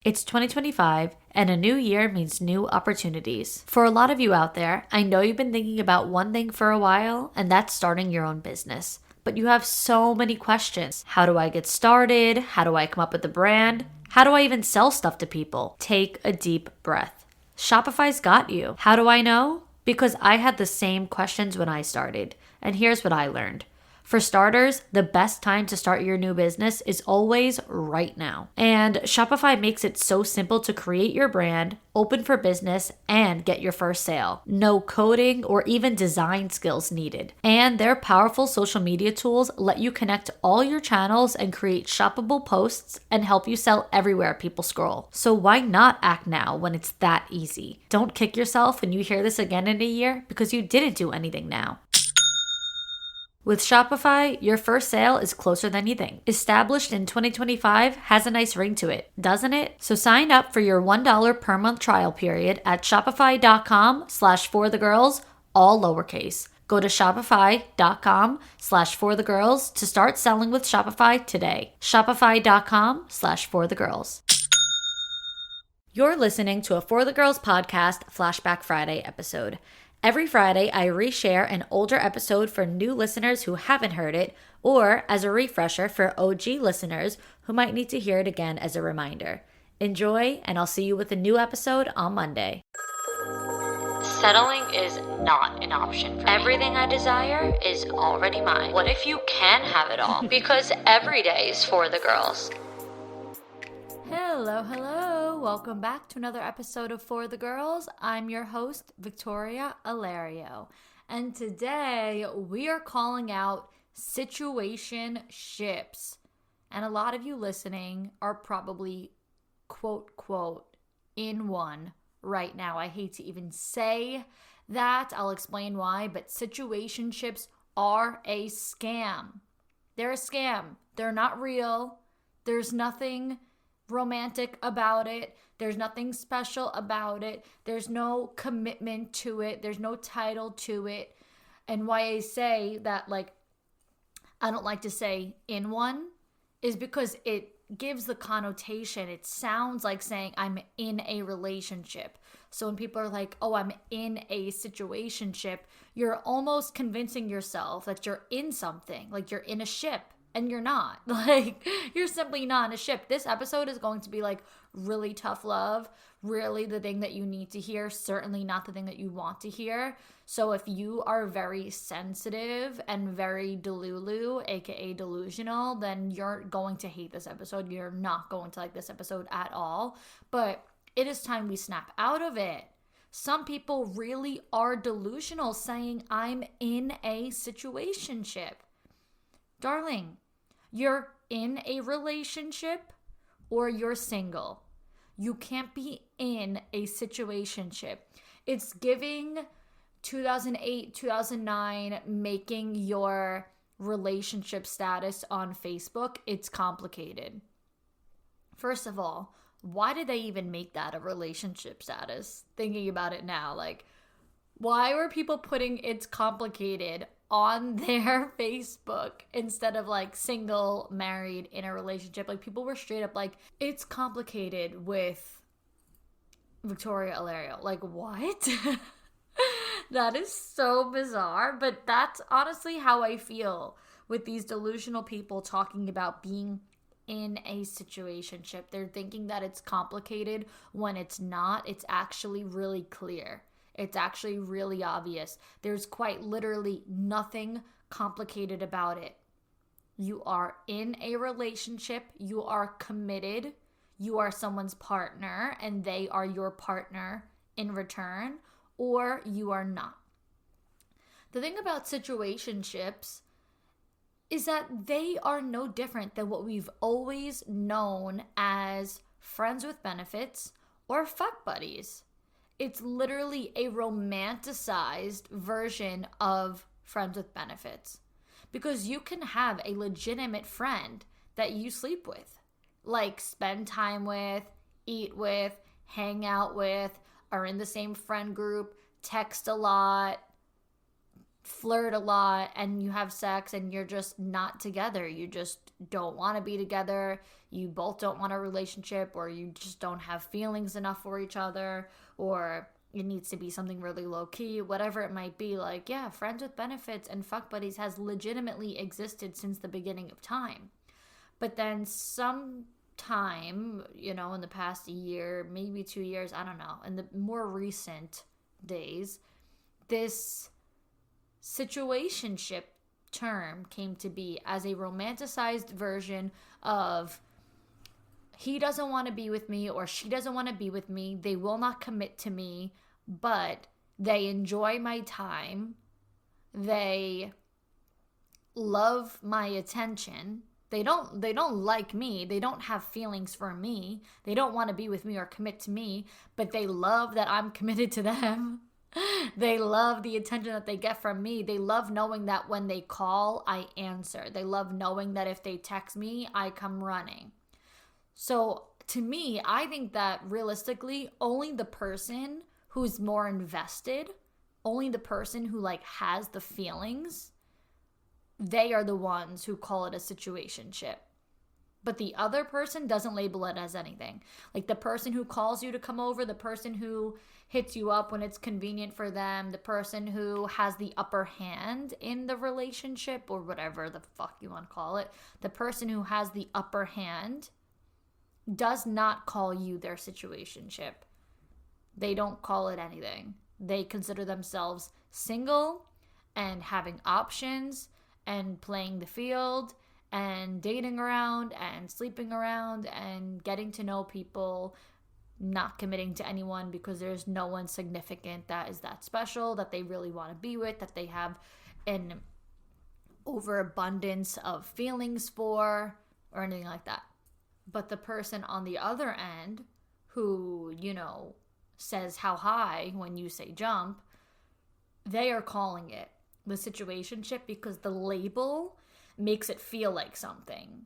It's 2025, and a new year means new opportunities. For a lot of you out there, I know you've been thinking about one thing for a while, and that's starting your own business. But you have so many questions. How do I get started? How do I come up with a brand? How do I even sell stuff to people? Take a deep breath. Shopify's got you. How do I know? Because I had the same questions when I started, and here's what I learned. For starters, the best time to start your new business is always right now. And Shopify makes it so simple to create your brand, open for business, and get your first sale. No coding or even design skills needed. And their powerful social media tools let you connect all your channels and create shoppable posts and help you sell everywhere people scroll. So why not act now when it's that easy? Don't kick yourself when you hear this again in a year because you didn't do anything now. With Shopify, your first sale is closer than you think. Established in 2025 has a nice ring to it, doesn't it? So sign up for your $1 per month trial period at shopify.com/forthegirls, all lowercase. Go to shopify.com/forthegirls to start selling with Shopify today. Shopify.com/forthegirls. You're listening to a For the Girls podcast Flashback Friday episode. Every Friday, I reshare an older episode for new listeners who haven't heard it, or as a refresher for OG listeners who might need to hear it again as a reminder. Enjoy, and I'll see you with a new episode on Monday. Settling is not an option for me. Everything I desire is already mine. What if you can have it all? Because every day is for the girls. Hello. Welcome back to another episode of For the Girls. I'm your host, Victoria Alario. And today we are calling out situationships. And a lot of you listening are probably, quote, in one right now. I hate to even say that. I'll explain why. But situationships are a scam. They're a scam. They're not real. There's nothing romantic about it. There's nothing special about it. There's no commitment to it. There's no title to it. And why I say that, I don't like to say in one is because it gives the connotation. It sounds like saying I'm in a relationship. So when people are like, oh, I'm in a situationship, you're almost convincing yourself that you're in something, like you're in a ship. And you're not. You're simply not in a ship. This episode is going to be really tough love. Really the thing that you need to hear. Certainly not the thing that you want to hear. So if you are very sensitive and very delulu, aka delusional, then you're going to hate this episode. You're not going to like this episode at all. But it is time we snap out of it. Some people really are delusional saying I'm in a situationship. Darling, you're in a relationship or you're single. You can't be in a situationship. It's giving 2008, 2009, making your relationship status on Facebook. It's complicated. First of all, why did they even make that a relationship status? Thinking about it now, why were people putting it's complicated on their Facebook instead of single, married, in a relationship? People were straight up it's complicated with Victoria Alario. What? That is so bizarre, but that's honestly how I feel with these delusional people talking about being in a situationship. They're thinking that it's complicated when it's not. It's actually really clear. It's actually really obvious. There's quite literally nothing complicated about it. You are in a relationship. You are committed. You are someone's partner and they are your partner in return, or you are not. The thing about situationships is that they are no different than what we've always known as friends with benefits or fuck buddies. It's literally a romanticized version of friends with benefits, because you can have a legitimate friend that you sleep with, spend time with, eat with, hang out with, are in the same friend group, text a lot, flirt a lot and you have sex and you're just not together. You just don't want to be together. You both don't want a relationship, or you just don't have feelings enough for each other, or it needs to be something really low key, whatever it might be. Like, yeah, friends with benefits and fuck buddies has legitimately existed since the beginning of time. But then sometime, in the past year, maybe 2 years, I don't know, in the more recent days, this situationship term came to be as a romanticized version of he doesn't want to be with me or she doesn't want to be with me. They will not commit to me, but they enjoy my time. They love my attention. They don't like me. They don't have feelings for me. They don't want to be with me or commit to me, but they love that I'm committed to them. They love the attention that they get from me. They love knowing that when they call, I answer. They love knowing that if they text me, I come running. So to me, I think that realistically, only the person who's more invested, only the person who has the feelings, they are the ones who call it a situationship. But the other person doesn't label it as anything. Like the person who calls you to come over, the person who hits you up when it's convenient for them, the person who has the upper hand in the relationship, or whatever the fuck you want to call it, the person who has the upper hand does not call you their situationship. They don't call it anything. They consider themselves single and having options and playing the field and dating around and sleeping around and getting to know people, not committing to anyone because there's no one significant that is that special, that they really want to be with, that they have an overabundance of feelings for, or anything like that. But the person on the other end who, says how high when you say jump, they are calling it the situationship because the label makes it feel like something.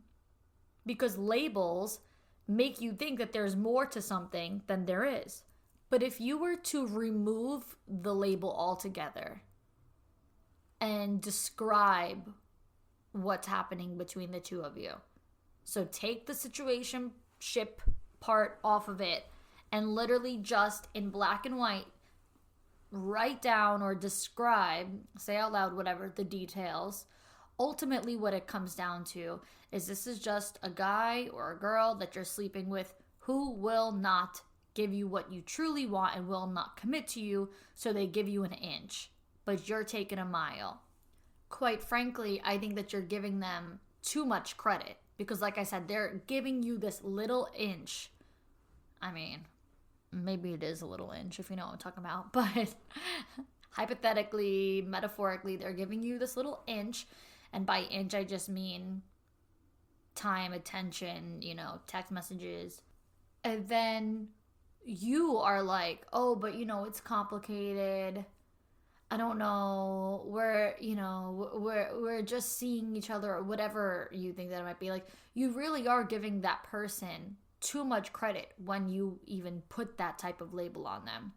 Because labels make you think that there's more to something than there is. But if you were to remove the label altogether and describe what's happening between the two of you, so take the situationship part off of it and literally just in black and white write down or describe, say out loud, whatever, the details. Ultimately, what it comes down to is this is just a guy or a girl that you're sleeping with who will not give you what you truly want and will not commit to you, so they give you an inch, but you're taking a mile. Quite frankly, I think that you're giving them too much credit because, like I said, they're giving you this little inch. I mean, maybe it is a little inch if you know what I'm talking about, but hypothetically, metaphorically, they're giving you this little inch. And by inch, I just mean time, attention, text messages. And then you are like, oh, but it's complicated. I don't know. We're just seeing each other, or whatever you think that it might be. Like, you really are giving that person too much credit when you even put that type of label on them.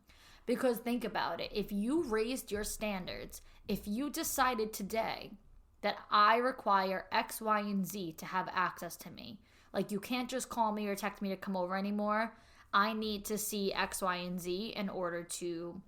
Because think about it. If you raised your standards, if you decided today that I require X, Y, and Z to have access to me. Like, you can't just call me or text me to come over anymore. I need to see X, Y, and Z in order to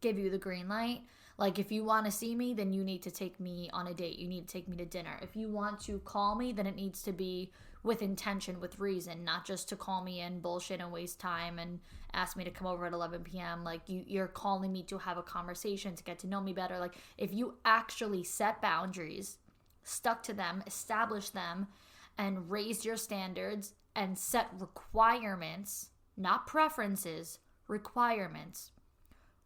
give you the green light. Like, if you want to see me, then you need to take me on a date. You need to take me to dinner. If you want to call me, then it needs to be with intention, with reason, not just to call me and bullshit and waste time and ask me to come over at 11 p.m. Like, you're calling me to have a conversation, to get to know me better. Like, if you actually set boundaries, stuck to them, established them, and raised your standards and set requirements, not preferences, requirements,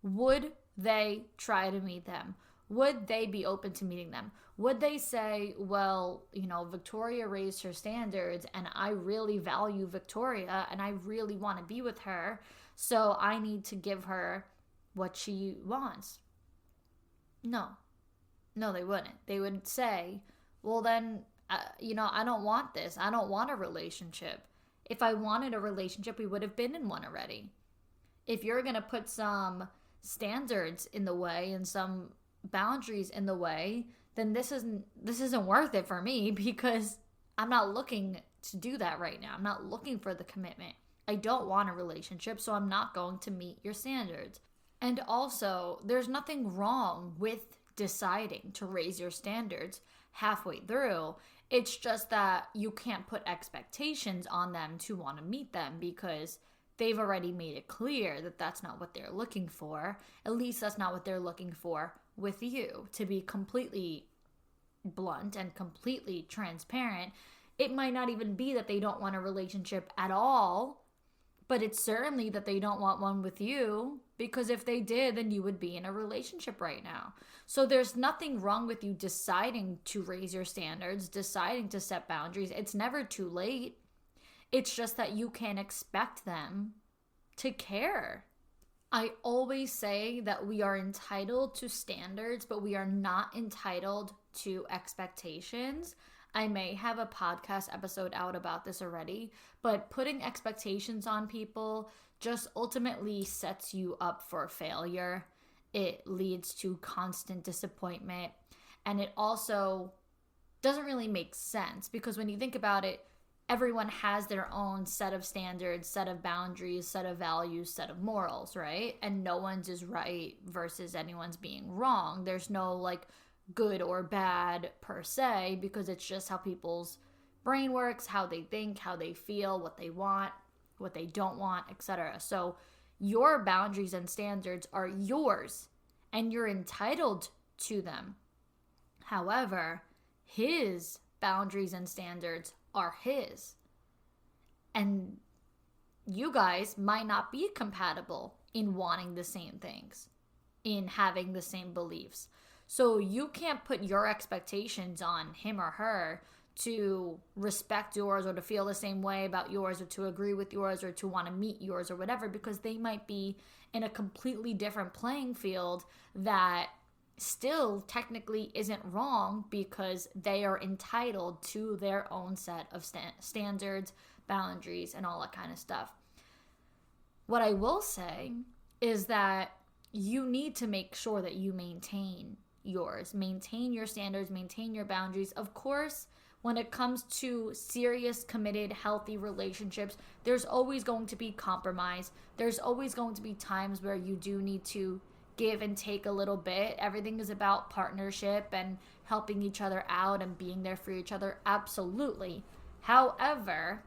would they try to meet them? Would they be open to meeting them? Would they say, well, Victoria raised her standards and I really value Victoria and I really want to be with her, so I need to give her what she wants? No, they wouldn't. They would say, well, then, I don't want this. I don't want a relationship. If I wanted a relationship, we would have been in one already. If you're going to put some standards in the way and some boundaries in the way, then this isn't worth it for me, because I'm not looking to do that right now. I'm not looking for the commitment. I don't want a relationship, so I'm not going to meet your standards. And also, there's nothing wrong with deciding to raise your standards halfway through. It's just that you can't put expectations on them to want to meet them, because they've already made it clear that that's not what they're looking for. At least that's not what they're looking for with you. To be completely blunt and completely transparent, it might not even be that they don't want a relationship at all, but it's certainly that they don't want one with you, because if they did, then you would be in a relationship right now. So there's nothing wrong with you deciding to raise your standards, deciding to set boundaries. It's never too late. It's just that you can't expect them to care. I always say that we are entitled to standards, but we are not entitled to expectations. I may have a podcast episode out about this already, but putting expectations on people just ultimately sets you up for failure. It leads to constant disappointment, and it also doesn't really make sense, because when you think about it, everyone has their own set of standards, set of boundaries, set of values, set of morals, right? And no one's is right versus anyone's being wrong. There's no like good or bad per se, because it's just how people's brain works, how they think, how they feel, what they want, what they don't want, etc. So your boundaries and standards are yours, and you're entitled to them. However, his boundaries and standards are his. And you guys might not be compatible in wanting the same things, in having the same beliefs. So you can't put your expectations on him or her to respect yours, or to feel the same way about yours, or to agree with yours, or to want to meet yours, or whatever, because they might be in a completely different playing field that still technically isn't wrong, because they are entitled to their own set of standards, boundaries, and all that kind of stuff. What I will say is that you need to make sure that you maintain yours, maintain your standards, maintain your boundaries. Of course, when it comes to serious, committed, healthy relationships, there's always going to be compromise. There's always going to be times where you do need to give and take a little bit. Everything is about partnership and helping each other out and being there for each other. Absolutely. However,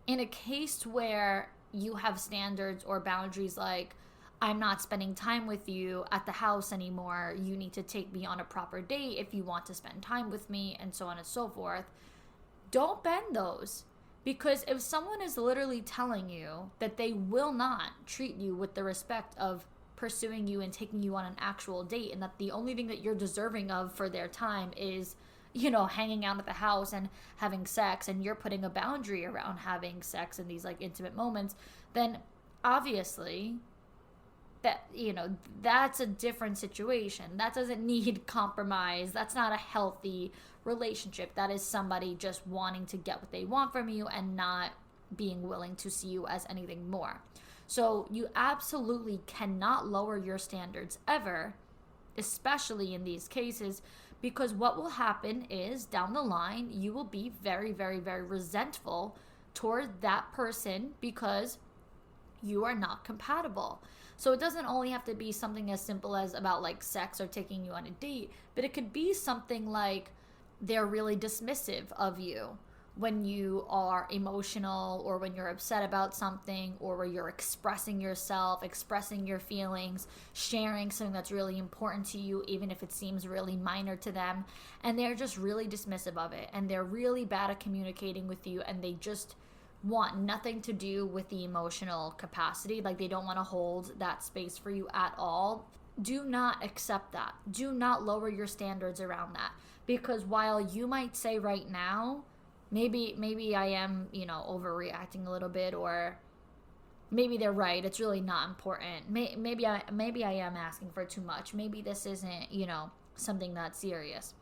in a case where you have standards or boundaries like, I'm not spending time with you at the house anymore, you need to take me on a proper date if you want to spend time with me, and so on and so forth, don't bend those. Because if someone is literally telling you that they will not treat you with the respect of pursuing you and taking you on an actual date, and that the only thing that you're deserving of for their time is, hanging out at the house and having sex, and you're putting a boundary around having sex in these like intimate moments, then obviously that's a different situation. That doesn't need compromise. That's not a healthy relationship. That is somebody just wanting to get what they want from you and not being willing to see you as anything more. So you absolutely cannot lower your standards ever, especially in these cases, because what will happen is down the line, you will be very, very, very resentful toward that person because you are not compatible. So it doesn't only have to be something as simple as about like sex or taking you on a date, but it could be something like they're really dismissive of you when you are emotional, or when you're upset about something, or where you're expressing yourself, expressing your feelings, sharing something that's really important to you, even if it seems really minor to them, and they're just really dismissive of it, and they're really bad at communicating with you, and they just want nothing to do with the emotional capacity. Like, they don't want to hold that space for you at all. Do not accept that. Do not lower your standards around that, because while you might say right now, maybe I am, overreacting a little bit, or maybe they're right, it's really not important. Maybe I am asking for too much. Maybe this isn't, something that's serious.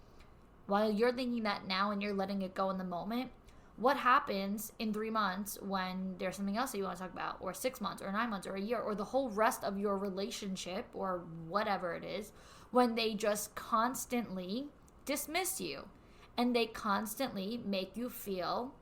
While you're thinking that now and you're letting it go in the moment, What happens in 3 months when there's something else that you want to talk about, or 6 months, or 9 months, or a year, or the whole rest of your relationship, or whatever it is, when they just constantly dismiss you and they constantly make you feel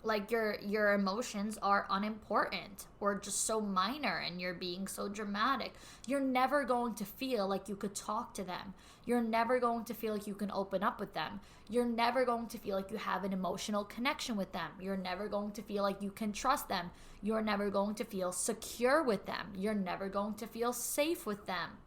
like your emotions are unimportant or just so minor and you're being so dramatic. You're never going to feel like you could talk to them. You're never going to feel like you can open up with them. You're never going to feel like you have an emotional connection with them. You're never going to feel like you can trust them. You're never going to feel secure with them. You're never going to feel safe with them.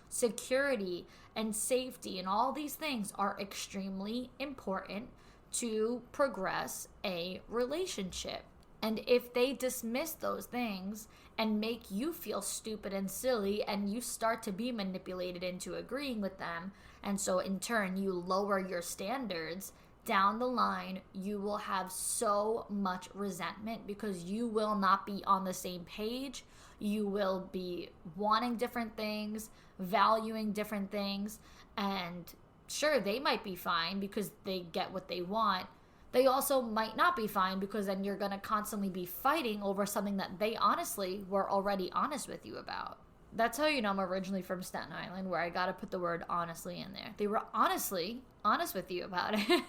Security and safety and all these things are extremely important to progress a relationship. And if they dismiss those things and make you feel stupid and silly, and you start to be manipulated into agreeing with them, and so in turn you lower your standards, down the line you will have so much resentment because you will not be on the same page. You will be wanting different things, valuing different things, and sure, they might be fine because they get what they want. They also might not be fine because then you're going to constantly be fighting over something that they honestly were already honest with you about. That's how you know I'm originally from Staten Island, where I got to put the word honestly in there. They were honestly honest with you about it.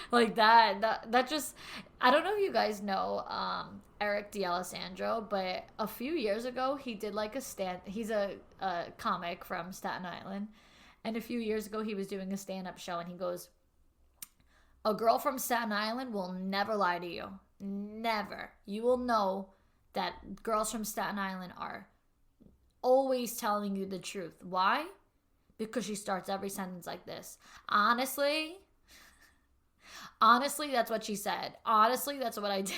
Like that just, I don't know if you guys know Eric D'Alessandro, but a few years ago he did like he's a comic from Staten Island. And a few years ago, he was doing a stand-up show, and he goes, "A girl from Staten Island will never lie to you. Never. You will know that girls from Staten Island are always telling you the truth. Why? Because she starts every sentence like this. Honestly, that's what she said. Honestly, that's what I did."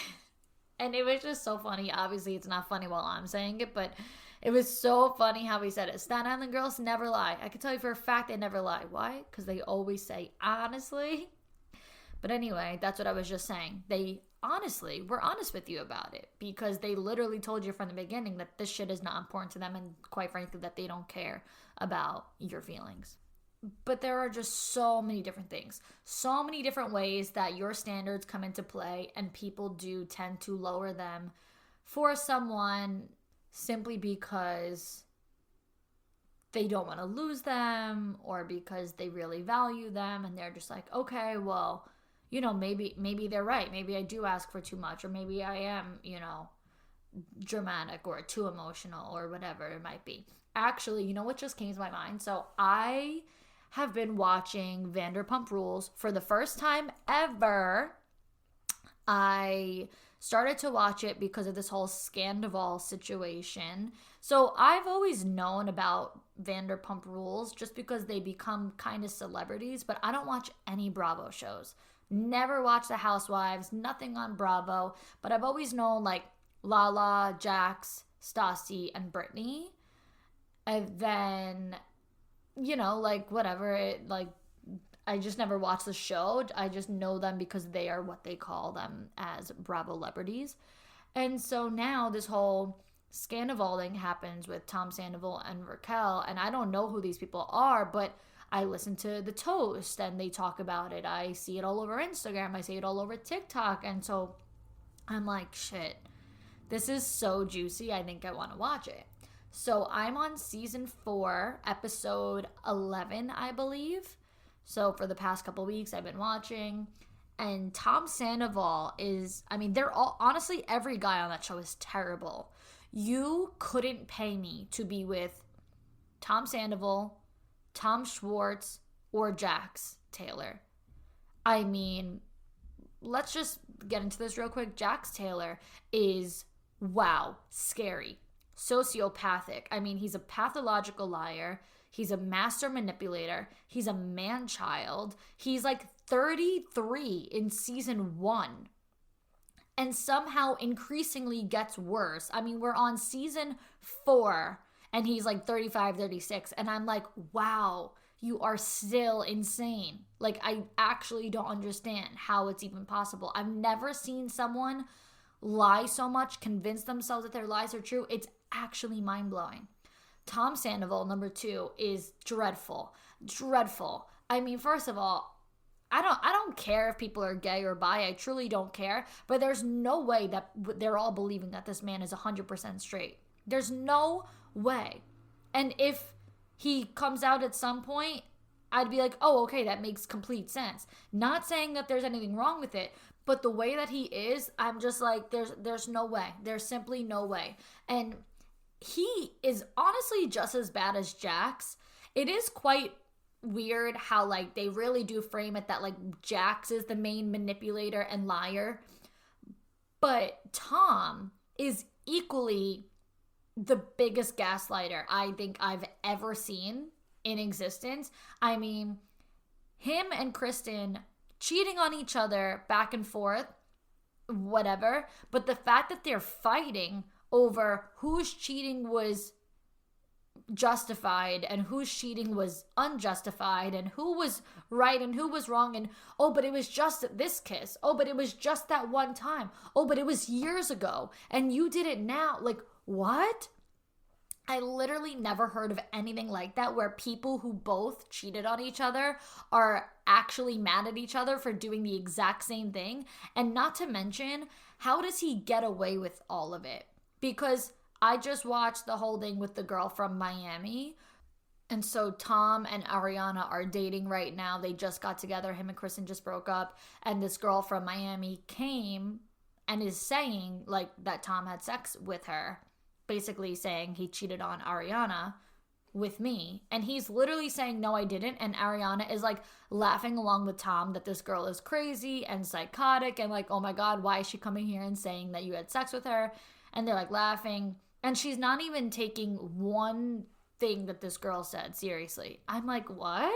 And it was just so funny. Obviously, it's not funny while I'm saying it, but it was so funny how he said it. Staten Island girls never lie. I can tell you for a fact they never lie. Why? Because they always say, honestly. But anyway, that's what I was just saying. They honestly were honest with you about it because they literally told you from the beginning that this shit is not important to them, and quite frankly, that they don't care about your feelings. But there are just so many different things, so many different ways that your standards come into play, and people do tend to lower them for someone simply because they don't want to lose them, or because they really value them, and they're just like, okay, well, you know, maybe they're right. Maybe I do ask for too much, or maybe I am, you know, dramatic or too emotional or whatever it might be. Actually, you know what just came to my mind? So I have been watching Vanderpump Rules for the first time ever. I started to watch it because of this whole Scandival situation. So I've always known about Vanderpump Rules just because they become kind of celebrities, but I don't watch any Bravo shows. Never watch The Housewives, nothing on Bravo, but I've always known like Lala, Jax, Stassi, and Brittany. And then, you know, like whatever, I just never watched the show. I just know them because they are what they call them as Bravo celebrities. And so now this whole Scandival thing happens with Tom Sandoval and Raquel, and I don't know who these people are, but I listen to The Toast and they talk about it. I see it all over Instagram. I see it all over TikTok. And so I'm like, shit, this is so juicy. I think I want to watch it. So I'm on season 4, episode 11, I believe. So for the past couple weeks, I've been watching. And Tom Sandoval is, I mean, they're all, honestly, every guy on that show is terrible. You couldn't pay me to be with Tom Sandoval, Tom Schwartz, or Jax Taylor. I mean, let's just get into this real quick. Jax Taylor is, wow, scary, sociopathic. I mean, he's a pathological liar. He's a master manipulator. He's a man-child. He's like 33 in season 1. And somehow increasingly gets worse. I mean, we're on season 4 and he's like 35, 36. And I'm like, wow, you are still insane. Like, I actually don't understand how it's even possible. I've never seen someone lie so much, convince themselves that their lies are true. It's actually mind-blowing. Tom Sandoval, number 2, is dreadful. Dreadful. I mean, first of all, I don't care if people are gay or bi. I truly don't care. But there's no way that they're all believing that this man is 100% straight. There's no way. And if he comes out at some point, I'd be like, oh, okay, that makes complete sense. Not saying that there's anything wrong with it, but the way that he is, I'm just like, there's no way. There's simply no way. And he is honestly just as bad as Jax. It is quite weird how like they really do frame it that like Jax is the main manipulator and liar, but Tom is equally the biggest gaslighter I think I've ever seen in existence. I mean, him and Kristen cheating on each other back and forth, whatever, but the fact that they're fighting over whose cheating was justified and whose cheating was unjustified and who was right and who was wrong, and oh, but it was just this kiss, oh, but it was just that one time, oh, but it was years ago and you did it now. Like, what? I literally never heard of anything like that, where people who both cheated on each other are actually mad at each other for doing the exact same thing. And not to mention, how does he get away with all of it? Because I just watched the whole thing with the girl from Miami. And so Tom and Ariana are dating right now. They just got together. Him and Kristen just broke up. And this girl from Miami came and is saying like that Tom had sex with her. Basically saying he cheated on Ariana with me. And he's literally saying, no, I didn't. And Ariana is like laughing along with Tom that this girl is crazy and psychotic. And like, oh my God, why is she coming here and saying that you had sex with her? And they're like laughing. And she's not even taking one thing that this girl said seriously. I'm like, what?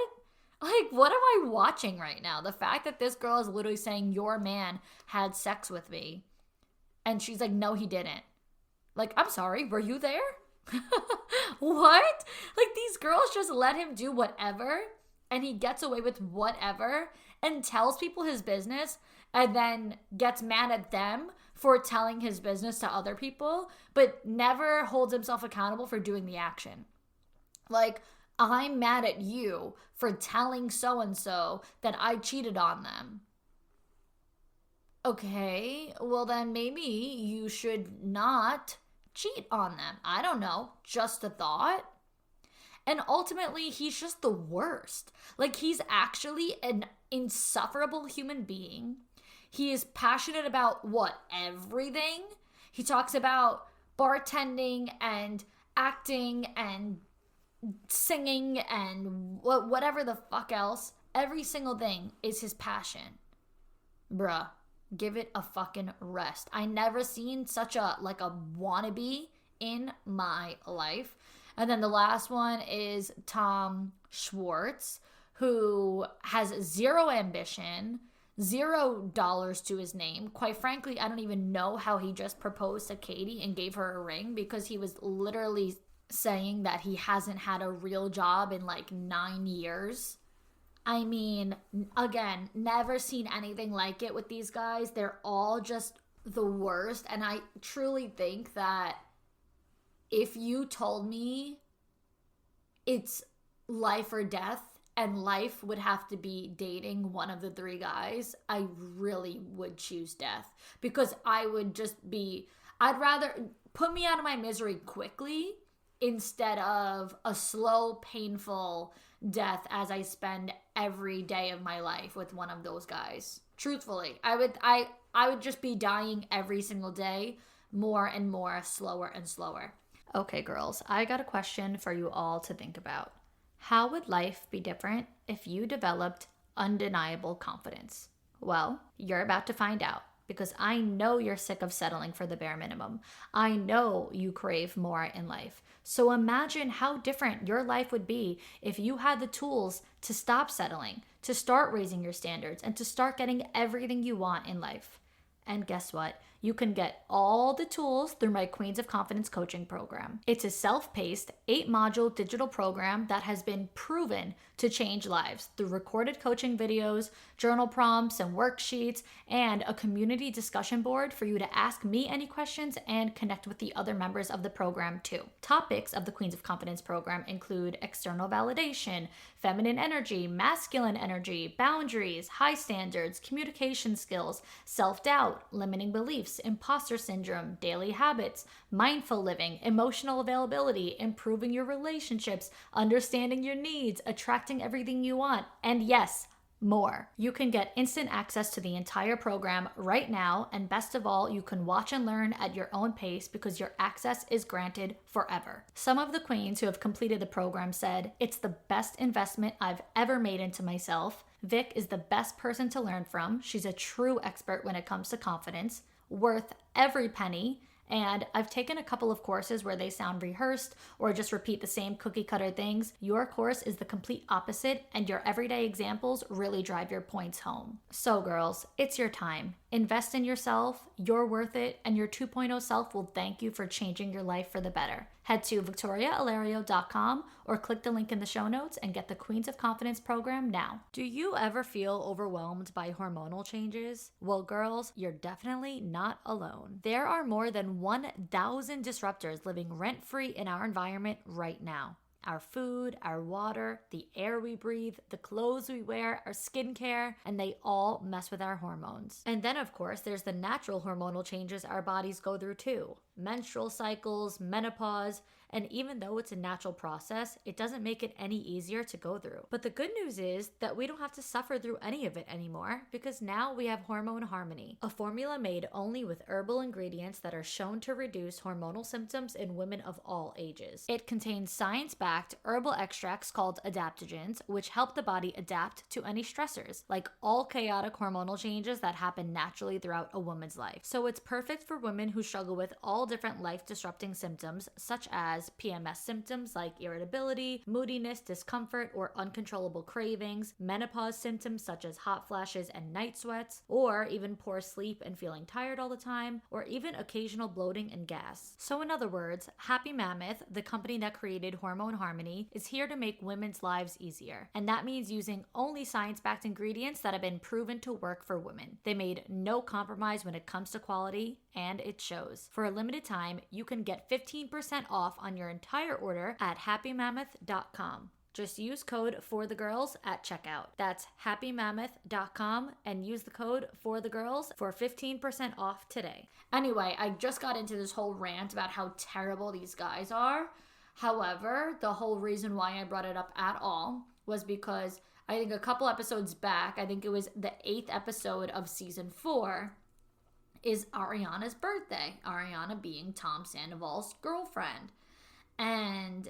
Like, what am I watching right now? The fact that this girl is literally saying your man had sex with me. And she's like, no, he didn't. Like, I'm sorry, were you there? What? Like, these girls just let him do whatever, and he gets away with whatever, and tells people his business, and then gets mad at them for telling his business to other people, but never holds himself accountable for doing the action. Like, I'm mad at you for telling so-and-so that I cheated on them. Okay, well then maybe you should not cheat on them. I don't know, just a thought. And ultimately, he's just the worst. Like, he's actually an insufferable human being. He is passionate about what? Everything. He talks about bartending and acting and singing and whatever the fuck else. Every single thing is his passion. Bruh. Give it a fucking rest. I never seen such a wannabe in my life. And then the last one is Tom Schwartz, who has zero ambition, $0 to his name. Quite frankly, I don't even know how he just proposed to Katie and gave her a ring, because he was literally saying that he hasn't had a real job in like 9 years. I mean, again, never seen anything like it with these guys. They're all just the worst. And I truly think that if you told me it's life or death and life would have to be dating one of the three guys, I really would choose death. Because I would just be, I'd rather put me out of my misery quickly instead of a slow, painful death as I spend every day of my life with one of those guys. Truthfully, I would just be dying every single day, more and more, slower and slower. Okay, girls, I got a question for you all to think about. How would life be different if you developed undeniable confidence? Well, you're about to find out, because I know you're sick of settling for the bare minimum. I know you crave more in life. So imagine how different your life would be if you had the tools to stop settling, to start raising your standards, and to start getting everything you want in life. And guess what? You can get all the tools through my Queens of Confidence coaching program. It's a self-paced 8-module digital program that has been proven to change lives through recorded coaching videos, journal prompts and worksheets, and a community discussion board for you to ask me any questions and connect with the other members of the program too. Topics of the Queens of Confidence program include external validation, feminine energy, masculine energy, boundaries, high standards, communication skills, self-doubt, limiting beliefs, imposter syndrome, daily habits, mindful living, emotional availability, improving your relationships, understanding your needs, attracting everything you want, and yes, more. You can get instant access to the entire program right now, and best of all, you can watch and learn at your own pace because your access is granted forever. Some of the queens who have completed the program said, "It's the best investment I've ever made into myself. Vic is the best person to learn from. She's a true expert when it comes to confidence, worth every penny. And I've taken a couple of courses where they sound rehearsed or just repeat the same cookie cutter things. Your course is the complete opposite, and your everyday examples really drive your points home." So girls, it's your time. Invest in yourself, you're worth it, and your 2.0 self will thank you for changing your life for the better. Head to victoriaalario.com or click the link in the show notes and get the Queens of Confidence program now. Do you ever feel overwhelmed by hormonal changes? Well, girls, you're definitely not alone. There are more than 1,000 disruptors living rent-free in our environment right now. Our food, our water, the air we breathe, the clothes we wear, our skincare, and they all mess with our hormones. And then, of course, there's the natural hormonal changes our bodies go through too. Menstrual cycles, menopause, and even though it's a natural process, it doesn't make it any easier to go through. But the good news is that we don't have to suffer through any of it anymore because now we have Hormone Harmony, a formula made only with herbal ingredients that are shown to reduce hormonal symptoms in women of all ages. It contains science-backed herbal extracts called adaptogens, which help the body adapt to any stressors, like all chaotic hormonal changes that happen naturally throughout a woman's life. So it's perfect for women who struggle with all different life-disrupting symptoms, such as PMS symptoms like irritability, moodiness, discomfort, or uncontrollable cravings, menopause symptoms such as hot flashes and night sweats, or even poor sleep and feeling tired all the time, or even occasional bloating and gas. So in other words, Happy Mammoth, the company that created Hormone Harmony, is here to make women's lives easier. And that means using only science-backed ingredients that have been proven to work for women. They made no compromise when it comes to quality, and it shows. For a limited time, you can get 15% off on your entire order at happymammoth.com. Just use code FORTHEGIRLS at checkout. That's happymammoth.com and use the code FORTHEGIRLS for 15% off today. Anyway, I just got into this whole rant about how terrible these guys are. However, the whole reason why I brought it up at all was because I think a couple episodes back, I think it was the 8th episode of season 4, is Ariana's birthday. Ariana being Tom Sandoval's girlfriend. And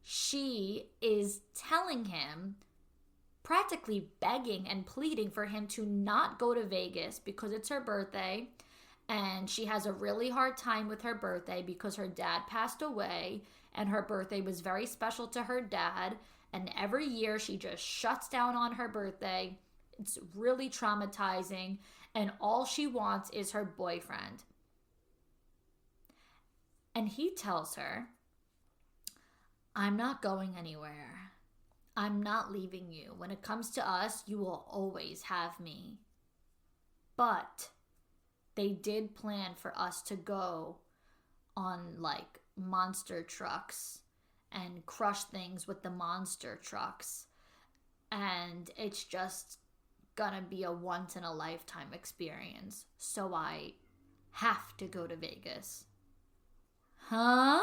she is telling him, practically begging and pleading for him to not go to Vegas because it's her birthday. And she has a really hard time with her birthday because her dad passed away and her birthday was very special to her dad. And every year she just shuts down on her birthday. It's really traumatizing. And all she wants is her boyfriend. And he tells her, "I'm not going anywhere. I'm not leaving you. When it comes to us, you will always have me. But they did plan for us to go on like monster trucks and crush things with the monster trucks. And it's just gonna be a once in a lifetime experience. So I have to go to Vegas." Huh?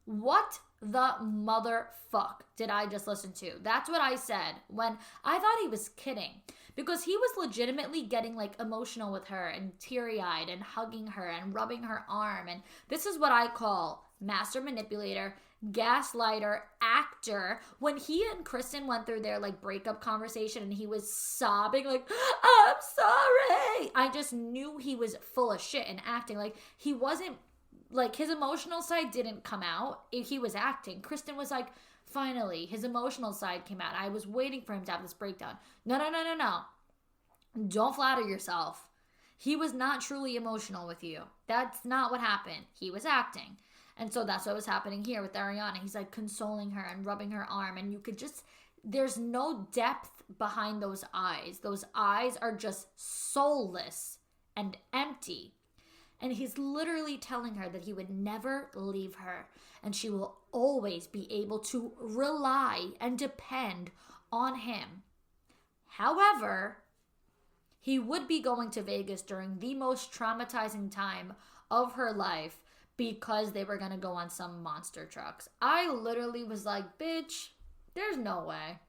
What the motherfuck did I just listen to? That's what I said when I thought he was kidding. Because he was legitimately getting like emotional with her and teary-eyed and hugging her and rubbing her arm. And this is what I call master manipulator, gaslighter, actor. When he and Kristen went through their like breakup conversation and he was sobbing like, "I'm sorry," I just knew he was full of shit and acting. Like he wasn't, like his emotional side didn't come out. He was acting. Kristen was like, finally, his emotional side came out. I was waiting for him to have this breakdown. No. Don't flatter yourself. He was not truly emotional with you. That's not what happened. He was acting. And so that's what was happening here with Ariana. He's like consoling her and rubbing her arm. And you could just, there's no depth behind those eyes. Those eyes are just soulless and empty. And he's literally telling her that he would never leave her. And she will always be able to rely and depend on him. However, he would be going to Vegas during the most traumatizing time of her life because they were going to go on some monster trucks. I literally was like, bitch, there's no way.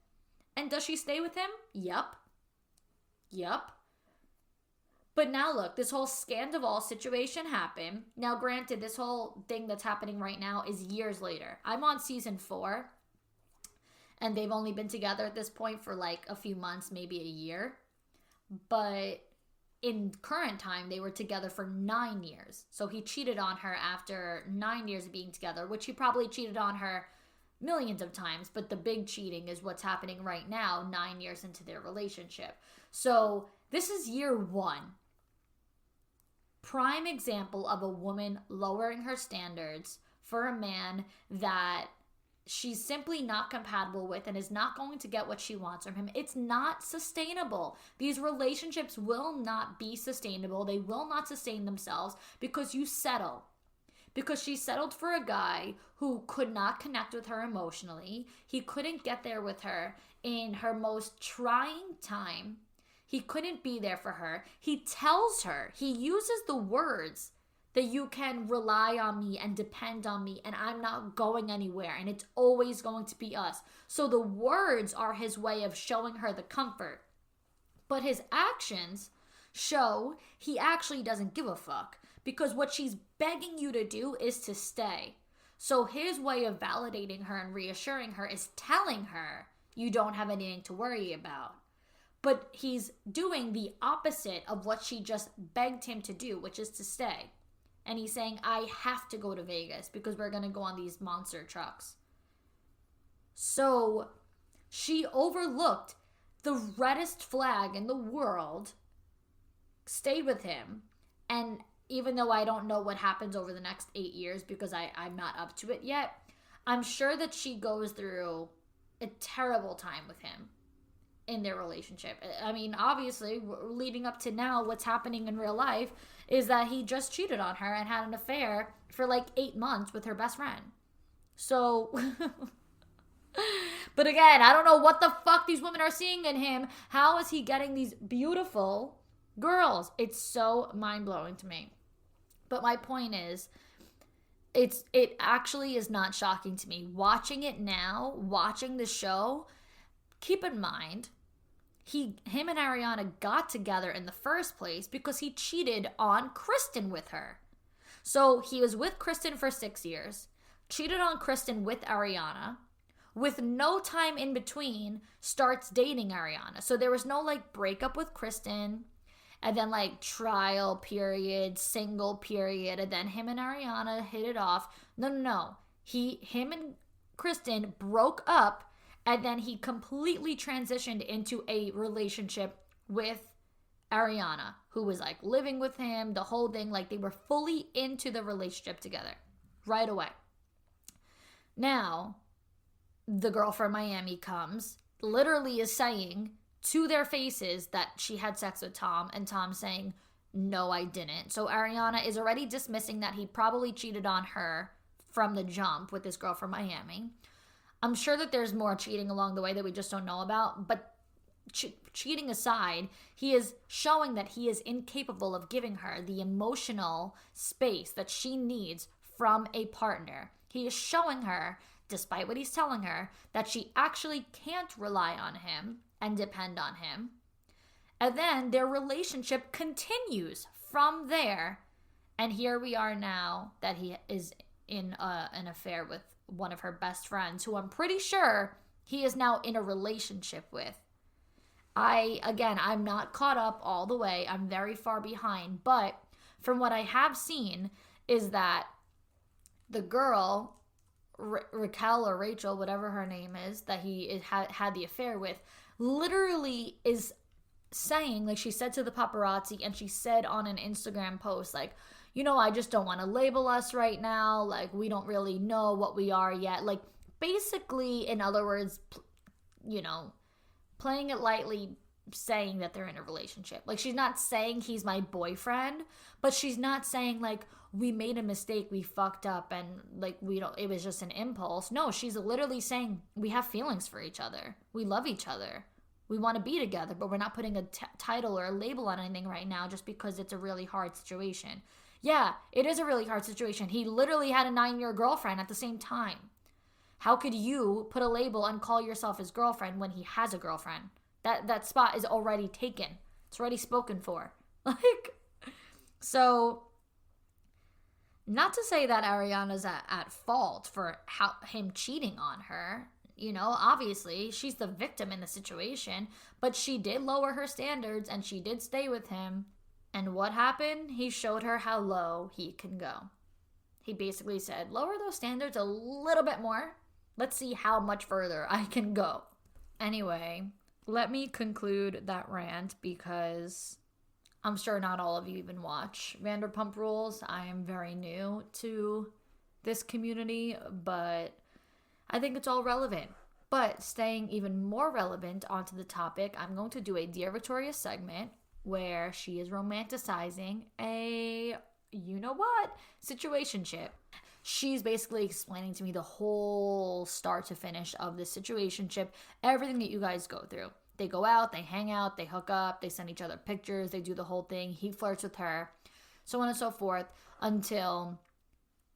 And does she stay with him? Yup. But now look, this whole Scandival situation happened. Now granted, this whole thing that's happening right now is years later. I'm on season 4. And they've only been together at this point for like a few months, maybe a year. But in current time, they were together for 9 years. So he cheated on her after 9 years of being together, which he probably cheated on her millions of times. But the big cheating is what's happening right now, 9 years into their relationship. So this is year 1. Prime example of a woman lowering her standards for a man that she's simply not compatible with and is not going to get what she wants from him. It's not sustainable. These relationships will not be sustainable. They will not sustain themselves because you settle. Because she settled for a guy who could not connect with her emotionally. He couldn't get there with her in her most trying time. He couldn't be there for her. He tells her, he uses the words that you can rely on me and depend on me and I'm not going anywhere and it's always going to be us. So the words are his way of showing her the comfort. But his actions show he actually doesn't give a fuck because what she's begging you to do is to stay. So his way of validating her and reassuring her is telling her you don't have anything to worry about. But he's doing the opposite of what she just begged him to do, which is to stay. And he's saying, I have to go to Vegas because we're going to go on these monster trucks. So she overlooked the reddest flag in the world, stayed with him. And even though I don't know what happens over the next 8 years because I'm not up to it yet, I'm sure that she goes through a terrible time with him in their relationship. I mean, obviously, leading up to now, what's happening in real life is that he just cheated on her and had an affair for like 8 months with her best friend. So, but again, I don't know what the fuck these women are seeing in him. How is he getting these beautiful girls? It's so mind-blowing to me. But my point is, it actually is not shocking to me. Watching it now, watching the show, keep in mind, him and Ariana got together in the first place because he cheated on Kristen with her. So he was with Kristen for 6 years, cheated on Kristen with Ariana, with no time in between, starts dating Ariana. So there was no like breakup with Kristen, and then like trial period, single period, and then him and Ariana hit it off. No. Him and Kristen broke up. And then he completely transitioned into a relationship with Ariana, who was like living with him, the whole thing. Like they were fully into the relationship together right away. Now, the girl from Miami comes, literally is saying to their faces that she had sex with Tom, and Tom saying, no, I didn't. So Ariana is already dismissing that he probably cheated on her from the jump with this girl from Miami. I'm sure that there's more cheating along the way that we just don't know about, but cheating aside, he is showing that he is incapable of giving her the emotional space that she needs from a partner. He is showing her, despite what he's telling her, that she actually can't rely on him and depend on him. And then their relationship continues from there. And here we are now that he is in an affair with one of her best friends, who I'm pretty sure he is now in a relationship with. I'm not caught up all the way. I'm very far behind. But from what I have seen is that the girl, Raquel or Rachel, whatever her name is, that he had the affair with, literally is saying, like she said to the paparazzi, and she said on an Instagram post, like, I just don't want to label us right now. Like, we don't really know what we are yet. Like, basically, in other words, playing it lightly, saying that they're in a relationship. Like, she's not saying he's my boyfriend, but she's not saying, like, we made a mistake, we fucked up, and, like, it was just an impulse. No, she's literally saying we have feelings for each other. We love each other. We want to be together, but we're not putting a title or a label on anything right now just because it's a really hard situation. Yeah, it is a really hard situation. He literally had a 9-year girlfriend at the same time. How could you put a label and call yourself his girlfriend when he has a girlfriend? That spot is already taken. It's already spoken for. Like, so, not to say that Ariana's at fault for him cheating on her. Obviously, she's the victim in the situation, but she did lower her standards and she did stay with him. And what happened? He showed her how low he can go. He basically said, lower those standards a little bit more. Let's see how much further I can go. Anyway, let me conclude that rant because I'm sure not all of you even watch Vanderpump Rules. I am very new to this community, but I think it's all relevant. But staying even more relevant onto the topic, I'm going to do a Dear Victoria segment where she is romanticizing a, situationship. She's basically explaining to me the whole start to finish of this situationship, everything that you guys go through. They go out, they hang out, they hook up, they send each other pictures, they do the whole thing. He flirts with her, so on and so forth, until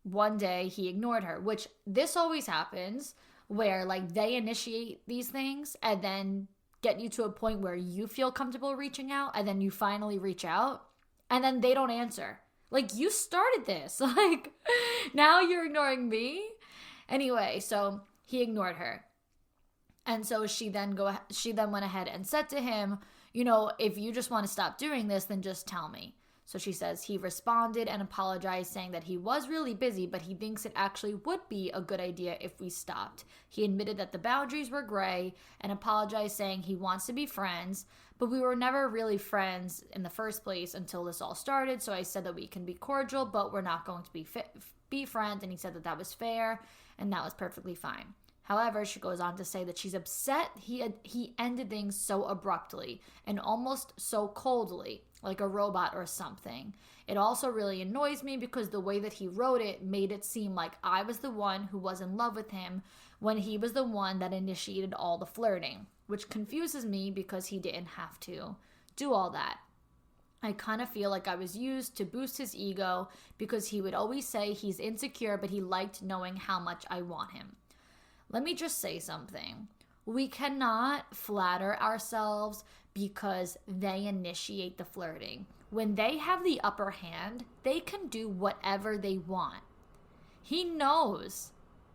one day he ignored her, which this always happens where, like, they initiate these things and then get you to a point where you feel comfortable reaching out, and then you finally reach out, and then they don't answer. Like, you started this. Like, now you're ignoring me? Anyway, so he ignored her. And so she then went ahead and said to him, if you just want to stop doing this, then just tell me. So she says he responded and apologized, saying that he was really busy, but he thinks it actually would be a good idea if we stopped. He admitted that the boundaries were gray and apologized, saying he wants to be friends, but we were never really friends in the first place until this all started. So I said that we can be cordial, but we're not going to be friends. And he said that that was fair and that was perfectly fine. However, she goes on to say that she's upset he ended things so abruptly and almost so coldly, like a robot or something. It also really annoys me because the way that he wrote it made it seem like I was the one who was in love with him when he was the one that initiated all the flirting, which confuses me because he didn't have to do all that. I kind of feel like I was used to boost his ego because he would always say he's insecure, but he liked knowing how much I want him. Let me just say something. We cannot flatter ourselves because they initiate the flirting. When they have the upper hand, they can do whatever they want. He knows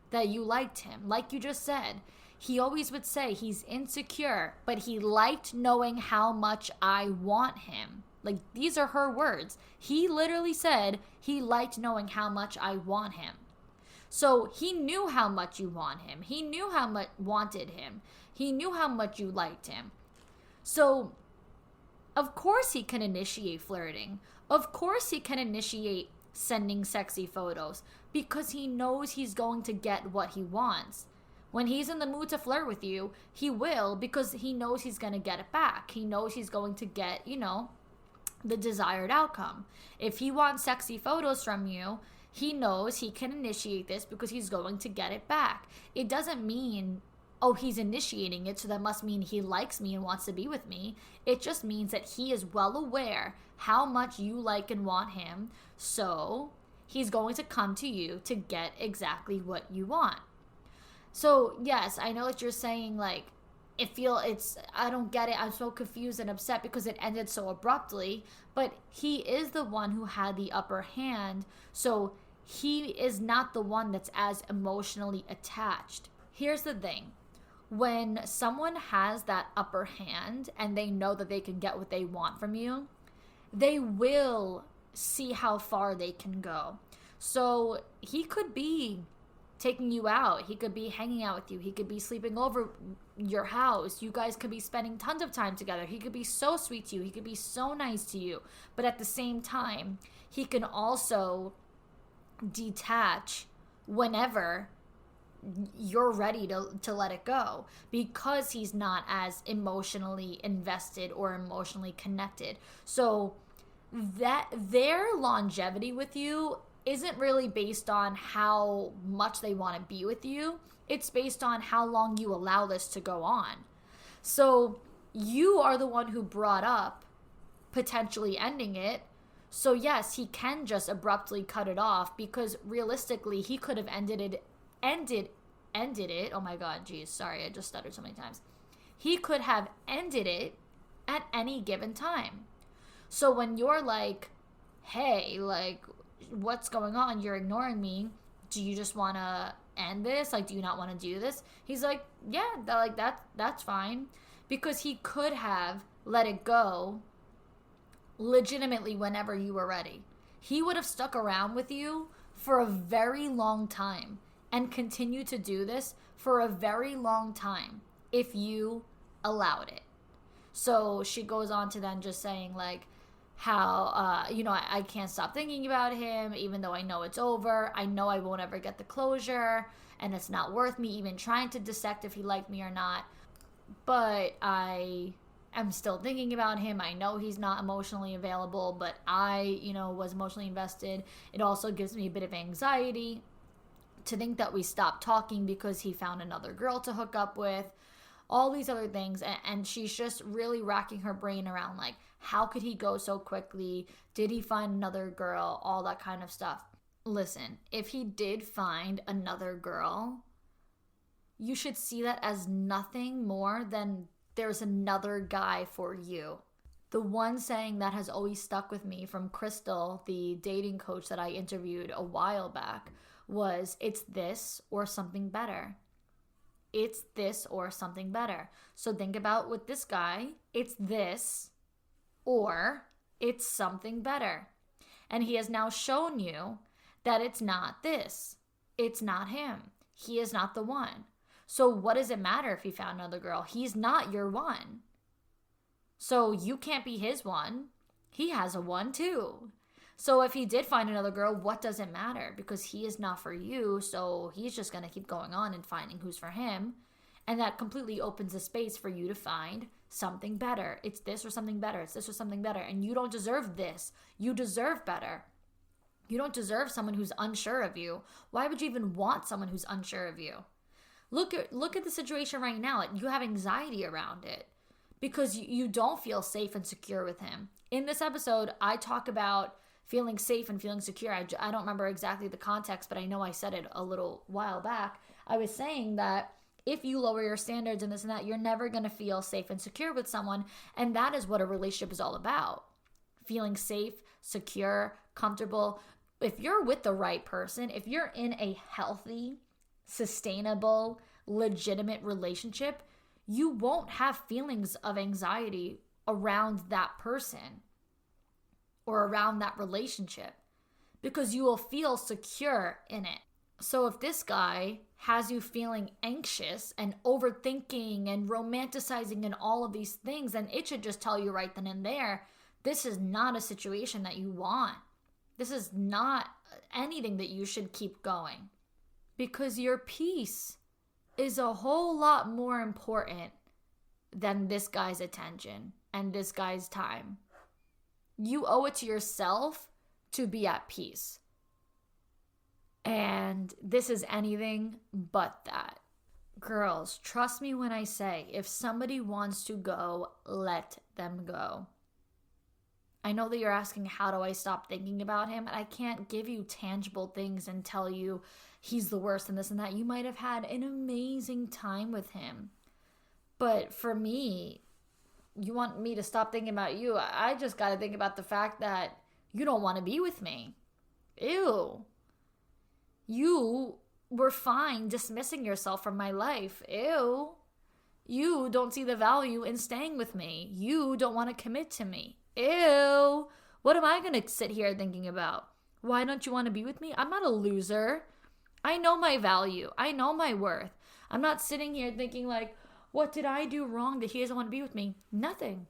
that you liked him. Like you just said, he always would say he's insecure, but he liked knowing how much I want him. Like, these are her words. He literally said he liked knowing how much I want him. So he knew how much you want him. He knew how much wanted him. He knew how much you liked him. So, of course he can initiate flirting. Of course he can initiate sending sexy photos because he knows he's going to get what he wants. When he's in the mood to flirt with you, he will, because he knows he's going to get it back. He knows he's going to get, the desired outcome. If he wants sexy photos from you, he knows he can initiate this because he's going to get it back. It doesn't mean, he's initiating it, so that must mean he likes me and wants to be with me. It just means that he is well aware how much you like and want him, so he's going to come to you to get exactly what you want. So, yes, I know that you're saying, like, I don't get it. I'm so confused and upset because it ended so abruptly, but he is the one who had the upper hand, so he is not the one that's as emotionally attached. Here's the thing. When someone has that upper hand and they know that they can get what they want from you, they will see how far they can go. So he could be taking you out. He could be hanging out with you. He could be sleeping over your house. You guys could be spending tons of time together. He could be so sweet to you. He could be so nice to you. But at the same time, he can also detach whenever you're ready to let it go, because he's not as emotionally invested or emotionally connected. So that their longevity with you isn't really based on how much they want to be with you. It's based on how long you allow this to go on. So you are the one who brought up potentially ending it. So yes, he can just abruptly cut it off, because realistically he could have ended it. Oh my god, geez, sorry, I just stuttered so many times. He could have ended it at any given time. So when you're like, hey, like, what's going on? You're ignoring me. Do you just want to end this? Like, do you not want to do this? He's like, yeah, that's fine. Because he could have let it go legitimately whenever you were ready. He would have stuck around with you for a very long time and continue to do this for a very long time if you allowed it. So she goes on to then just saying like how, I can't stop thinking about him even though I know it's over. I know I won't ever get the closure and it's not worth me even trying to dissect if he liked me or not. But I am still thinking about him. I know he's not emotionally available, but I, was emotionally invested. It also gives me a bit of anxiety to think that we stopped talking because he found another girl to hook up with, all these other things. And she's just really racking her brain around like, how could he go so quickly? Did he find another girl? All that kind of stuff. Listen, if he did find another girl, you should see that as nothing more than there's another guy for you. The one saying that has always stuck with me from Crystal, the dating coach that I interviewed a while back, was it's this or something better. It's this or something better. So think about with this guy, it's this or it's something better. And he has now shown you that it's not this. It's not him. He is not the one. So what does it matter if he found another girl? He's not your one. So you can't be his one. He has a one too. So if he did find another girl, what does it matter? Because he is not for you, so he's just going to keep going on and finding who's for him. And that completely opens a space for you to find something better. It's this or something better. It's this or something better. And you don't deserve this. You deserve better. You don't deserve someone who's unsure of you. Why would you even want someone who's unsure of you? Look at the situation right now. Like, you have anxiety around it because you don't feel safe and secure with him. In this episode, I talk about feeling safe and feeling secure. I don't remember exactly the context, but I know I said it a little while back. I was saying that if you lower your standards and this and that, you're never going to feel safe and secure with someone. And that is what a relationship is all about. Feeling safe, secure, comfortable. If you're with the right person, if you're in a healthy, sustainable, legitimate relationship, you won't have feelings of anxiety around that person or around that relationship because you will feel secure in it. So if this guy has you feeling anxious and overthinking and romanticizing and all of these things, then it should just tell you right then and there, this is not a situation that you want. This is not anything that you should keep going. Because your peace is a whole lot more important than this guy's attention and this guy's time. You owe it to yourself to be at peace. And this is anything but that. Girls, trust me when I say, if somebody wants to go, let them go. I know that you're asking, how do I stop thinking about him? And I can't give you tangible things and tell you he's the worst and this and that. You might have had an amazing time with him. But for me, you want me to stop thinking about you? I just got to think about the fact that you don't want to be with me. Ew. You were fine dismissing yourself from my life. Ew. You don't see the value in staying with me. You don't want to commit to me. Ew. What am I going to sit here thinking about? Why don't you want to be with me? I'm not a loser. I know my value. I know my worth. I'm not sitting here thinking like, what did I do wrong that he doesn't want to be with me? Nothing.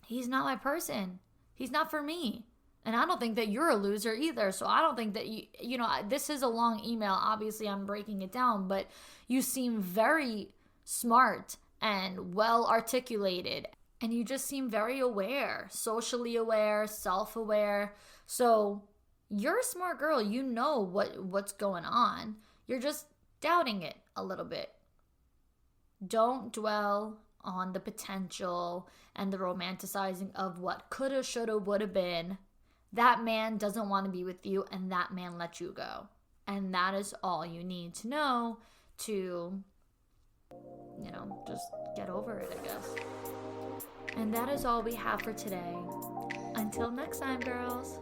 He's not my person. He's not for me. And I don't think that you're a loser either. So I don't think that you know, this is a long email. Obviously, I'm breaking it down, but you seem very smart and well articulated. And you just seem very aware, socially aware, self-aware. So you're a smart girl. You know what's going on. You're just doubting it a little bit. Don't dwell on the potential and the romanticizing of what coulda, shoulda, woulda been. That man doesn't want to be with you, and that man let you go. And that is all you need to know to, you know, just get over it, I guess. And that is all we have for today. Until next time, girls.